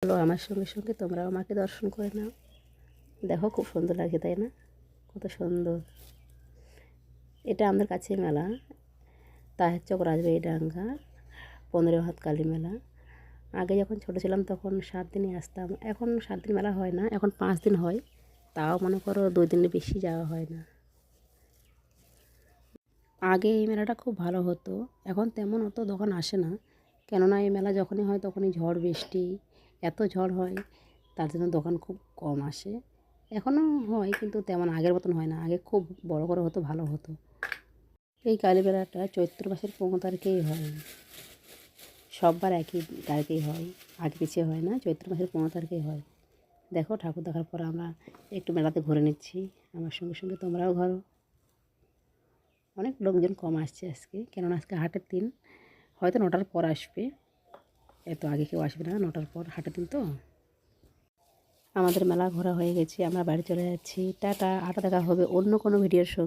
চলো আমার সঙ্গে সঙ্গে তোমরাও আমাকে দর্শন করে নাও। দেখো খুব সুন্দর লাগে, তাই না? কত সুন্দর। এটা আমাদের কাছে মেলা, তাহেরচক রাজবাড়িডাঙ্গা 15 হাত কালী মেলা। আগে যখন ছোটো ছিলাম তখন 7 দিনই আসতাম। এখন 7 দিন মেলা হয় না, এখন 5 দিন হয়। তাও মনে করো 2 দিনের বেশি যাওয়া হয় না। আগে এই মেলাটা খুব ভালো হতো, এখন তেমন অত দোকান আসে না। কেননা এই মেলা যখনই হয় তখনই ঝড় বৃষ্টি, এত ঝড় হয়, তার জন্য দোকান খুব কম আসে। এখনও হয় কিন্তু তেমন আগের মতন হয় না। আগে খুব বড় করে হতো, ভালো হতো। এই কালী মেলাটা চৈত্র মাসের 15 তারিখেই হয়। সববার একই তারিখেই হয়, আগে পিছিয়ে হয় না, চৈত্র মাসের 15 তারিখেই হয়। দেখো ঠাকুর দেখার পর আমরা একটু মেলাতে ঘুরে নিচ্ছি। আমার সঙ্গে সঙ্গে তোমরাও ঘোরো। অনেক লোকজন কম আসছে আজকে, কেননা আজকে হাটের দিন। হয়তো 9টার পর আসবে, এত আগে কেউ আসবে না, 9টার পর হাটের দিন তো। আমাদের মেলা ঘোরা হয়ে গেছে, আমরা বাড়ি চলে যাচ্ছি। টাটা। আটা দেখা হবে অন্য কোনো ভিডিওর সঙ্গে।